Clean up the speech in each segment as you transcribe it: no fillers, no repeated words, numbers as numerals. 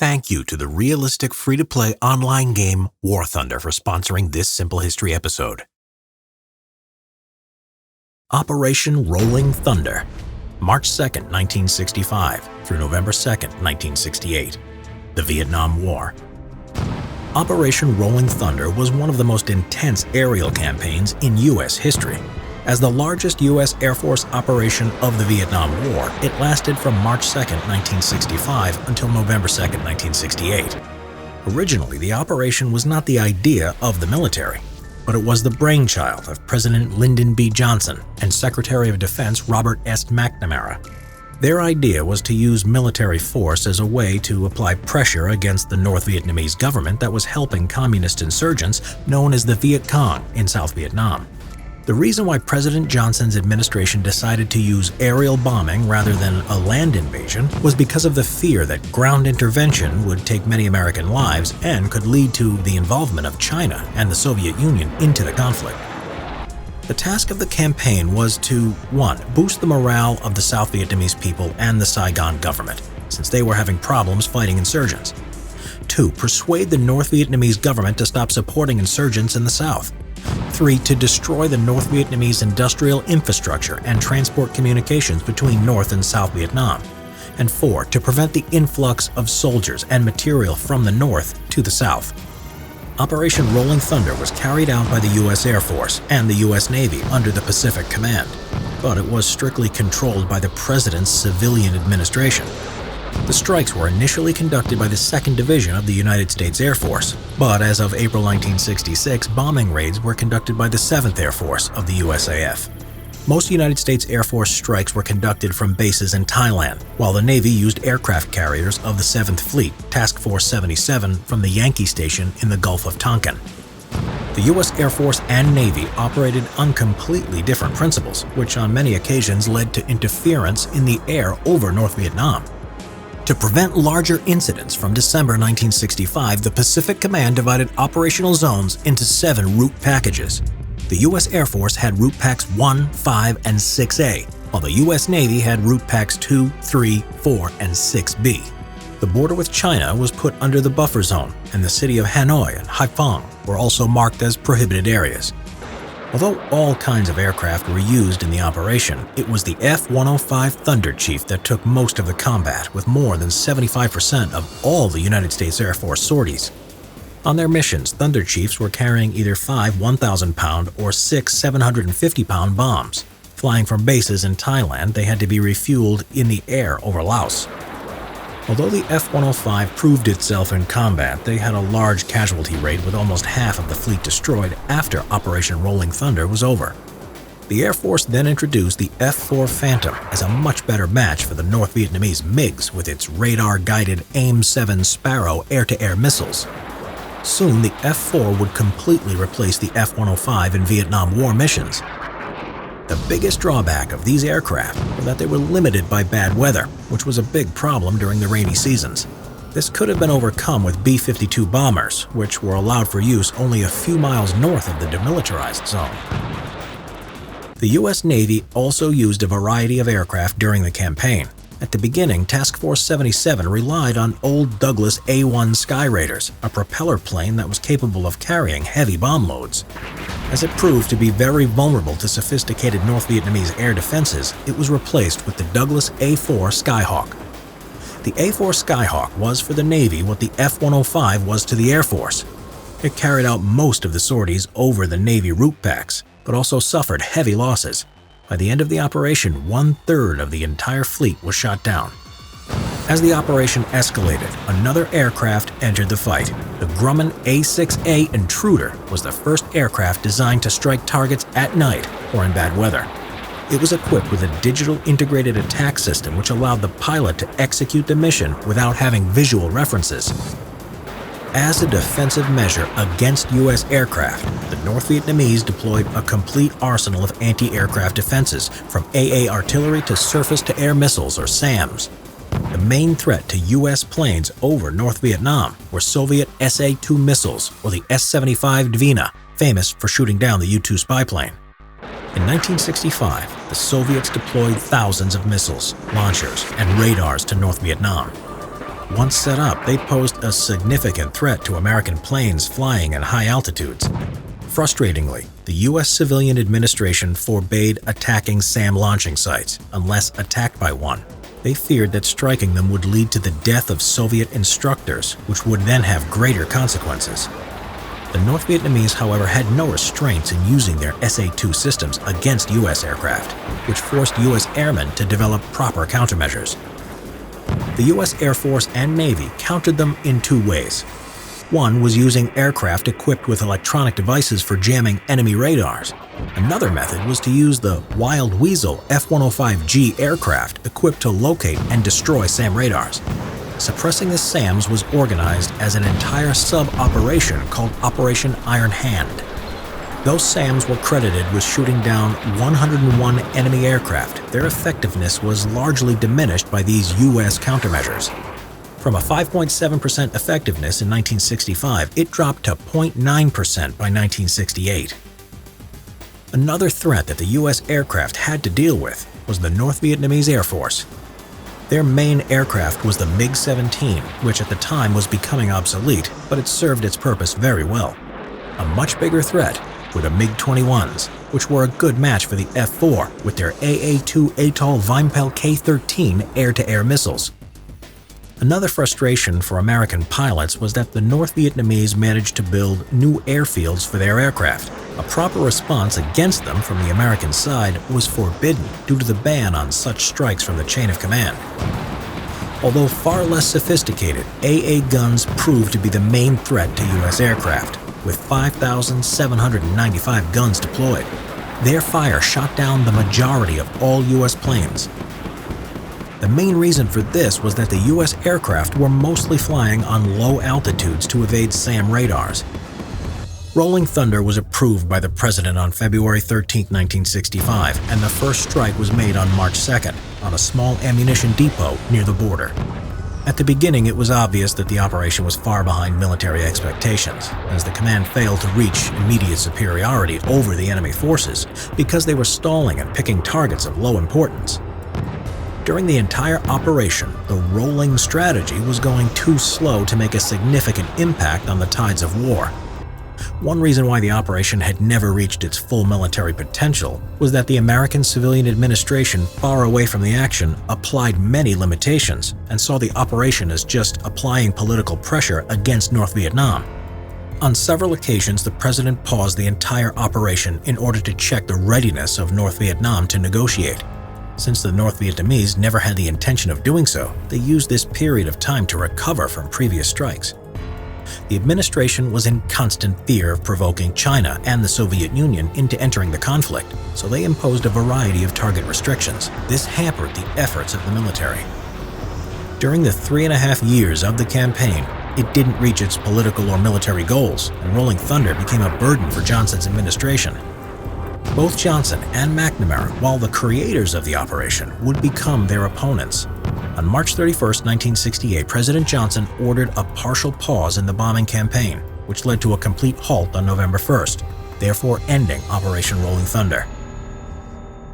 Thank you to the realistic free-to-play online game War Thunder for sponsoring this Simple History episode. Operation Rolling Thunder, March 2, 1965 through November 2, 1968. The Vietnam War. Operation Rolling Thunder was one of the most intense aerial campaigns in U.S. history. As the largest U.S. Air Force operation of the Vietnam War, it lasted from March 2, 1965 until November 2, 1968. Originally, the operation was not the idea of the military, but it was the brainchild of President Lyndon B. Johnson and Secretary of Defense Robert S. McNamara. Their idea was to use military force as a way to apply pressure against the North Vietnamese government that was helping communist insurgents known as the Viet Cong in South Vietnam. The reason why President Johnson's administration decided to use aerial bombing rather than a land invasion was because of the fear that ground intervention would take many American lives and could lead to the involvement of China and the Soviet Union into the conflict. The task of the campaign was to 1. Boost the morale of the South Vietnamese people and the Saigon government, since they were having problems fighting insurgents. 2. Persuade the North Vietnamese government to stop supporting insurgents in the South. 3. To destroy the North Vietnamese industrial infrastructure and transport communications between North and South Vietnam. And 4. To prevent the influx of soldiers and material from the North to the South. Operation Rolling Thunder was carried out by the U.S. Air Force and the U.S. Navy under the Pacific Command, but it was strictly controlled by the President's civilian administration. The strikes were initially conducted by the 2nd Division of the United States Air Force, but as of April 1966, bombing raids were conducted by the 7th Air Force of the USAF. Most United States Air Force strikes were conducted from bases in Thailand, while the Navy used aircraft carriers of the 7th Fleet, Task Force 77, from the Yankee Station in the Gulf of Tonkin. The U.S. Air Force and Navy operated on completely different principles, which on many occasions led to interference in the air over North Vietnam. To prevent larger incidents from December 1965, the Pacific Command divided operational zones into 7 route packages. The U.S. Air Force had Route Packs 1, 5, and 6A, while the U.S. Navy had Route Packs 2, 3, 4, and 6B. The border with China was put under the buffer zone, and the city of Hanoi and Haiphong were also marked as prohibited areas. Although all kinds of aircraft were used in the operation, it was the F-105 Thunder Chief that took most of the combat, with more than 75% of all the United States Air Force sorties. On their missions, Thunder Chiefs were carrying either 5 1,000-pound or 6 750-pound bombs. Flying from bases in Thailand, they had to be refueled in the air over Laos. Although the F-105 proved itself in combat, they had a large casualty rate with almost half of the fleet destroyed after Operation Rolling Thunder was over. The Air Force then introduced the F-4 Phantom as a much better match for the North Vietnamese MiGs with its radar-guided AIM-7 Sparrow air-to-air missiles. Soon, the F-4 would completely replace the F-105 in Vietnam War missions. The biggest drawback of these aircraft was that they were limited by bad weather, which was a big problem during the rainy seasons. This could have been overcome with B-52 bombers, which were allowed for use only a few miles north of the demilitarized zone. The U.S. Navy also used a variety of aircraft during the campaign. At the beginning, Task Force 77 relied on old Douglas A-1 Sky Raiders, a propeller plane that was capable of carrying heavy bomb loads. As it proved to be very vulnerable to sophisticated North Vietnamese air defenses, it was replaced with the Douglas A-4 Skyhawk. The A-4 Skyhawk was for the Navy what the F-105 was to the Air Force. It carried out most of the sorties over the Navy route packs, but also suffered heavy losses. By the end of the operation, 1/3 of the entire fleet was shot down. As the operation escalated, another aircraft entered the fight. The Grumman A-6A Intruder was the first aircraft designed to strike targets at night or in bad weather. It was equipped with a digital integrated attack system which allowed the pilot to execute the mission without having visual references. As a defensive measure against U.S. aircraft, the North Vietnamese deployed a complete arsenal of anti-aircraft defenses, from AA artillery to surface-to-air missiles, or SAMs. The main threat to U.S. planes over North Vietnam were Soviet SA-2 missiles, or the S-75 Dvina, famous for shooting down the U-2 spy plane. In 1965, the Soviets deployed thousands of missiles, launchers, and radars to North Vietnam. Once set up, they posed a significant threat to American planes flying at high altitudes. Frustratingly, the U.S. civilian administration forbade attacking SAM launching sites unless attacked by one. They feared that striking them would lead to the death of Soviet instructors, which would then have greater consequences. The North Vietnamese, however, had no restraints in using their SA-2 systems against U.S. aircraft, which forced U.S. airmen to develop proper countermeasures. The U.S. Air Force and Navy countered them in two ways. One was using aircraft equipped with electronic devices for jamming enemy radars. Another method was to use the Wild Weasel F-105G aircraft equipped to locate and destroy SAM radars. Suppressing the SAMs was organized as an entire sub-operation called Operation Iron Hand. Those SAMs were credited with shooting down 101 enemy aircraft. Their effectiveness was largely diminished by these U.S. countermeasures. From a 5.7% effectiveness in 1965, it dropped to 0.9% by 1968. Another threat that the U.S. aircraft had to deal with was the North Vietnamese Air Force. Their main aircraft was the MiG-17, which at the time was becoming obsolete, but it served its purpose very well. A much bigger threat were the MiG-21s, which were a good match for the F-4 with their AA-2 Atoll Vimpel K-13 air-to-air missiles. Another frustration for American pilots was that the North Vietnamese managed to build new airfields for their aircraft. A proper response against them from the American side was forbidden due to the ban on such strikes from the chain of command. Although far less sophisticated, AA guns proved to be the main threat to U.S. aircraft, with 5,795 guns deployed. Their fire shot down the majority of all U.S. planes. The main reason for this was that the U.S. aircraft were mostly flying on low altitudes to evade SAM radars. Rolling Thunder was approved by the President on February 13, 1965, and the first strike was made on March 2nd on a small ammunition depot near the border. At the beginning, it was obvious that the operation was far behind military expectations, as the command failed to reach immediate superiority over the enemy forces because they were stalling and picking targets of low importance. During the entire operation, the rolling strategy was going too slow to make a significant impact on the tides of war. One reason why the operation had never reached its full military potential was that the American civilian administration far away from the action applied many limitations and saw the operation as just applying political pressure against North Vietnam. On several occasions, the president paused the entire operation in order to check the readiness of North Vietnam to negotiate. Since the North Vietnamese never had the intention of doing so, they used this period of time to recover from previous strikes. The administration was in constant fear of provoking China and the Soviet Union into entering the conflict, so they imposed a variety of target restrictions. This hampered the efforts of the military. During the 3.5 years of the campaign, it didn't reach its political or military goals, and Rolling Thunder became a burden for Johnson's administration. Both Johnson and McNamara, while the creators of the operation, would become their opponents. On March 31, 1968, President Johnson ordered a partial pause in the bombing campaign, which led to a complete halt on November 1st, therefore ending Operation Rolling Thunder.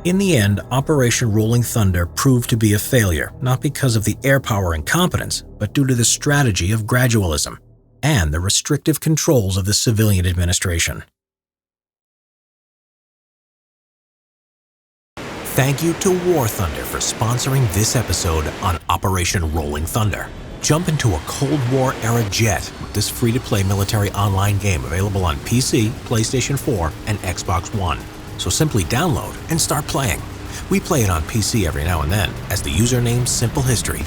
In the end, Operation Rolling Thunder proved to be a failure, not because of the air power incompetence, but due to the strategy of gradualism and the restrictive controls of the civilian administration. Thank you to War Thunder for sponsoring this episode on Operation Rolling Thunder. Jump into a Cold War-era jet with this free-to-play military online game available on PC, PlayStation 4, and Xbox One. So simply download and start playing. We play it on PC every now and then as the username Simple History.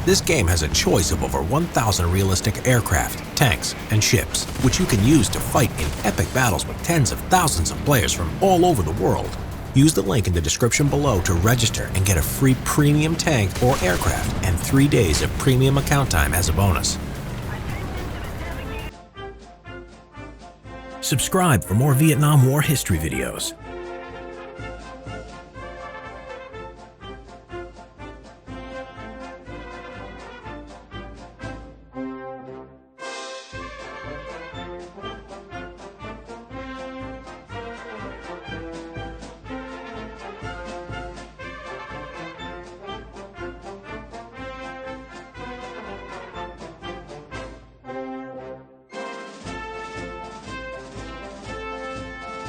This game has a choice of over 1,000 realistic aircraft, tanks, and ships, which you can use to fight in epic battles with tens of thousands of players from all over the world. Use the link in the description below to register and get a free premium tank or aircraft and 3 days of premium account time as a bonus. Subscribe for more Vietnam War history videos.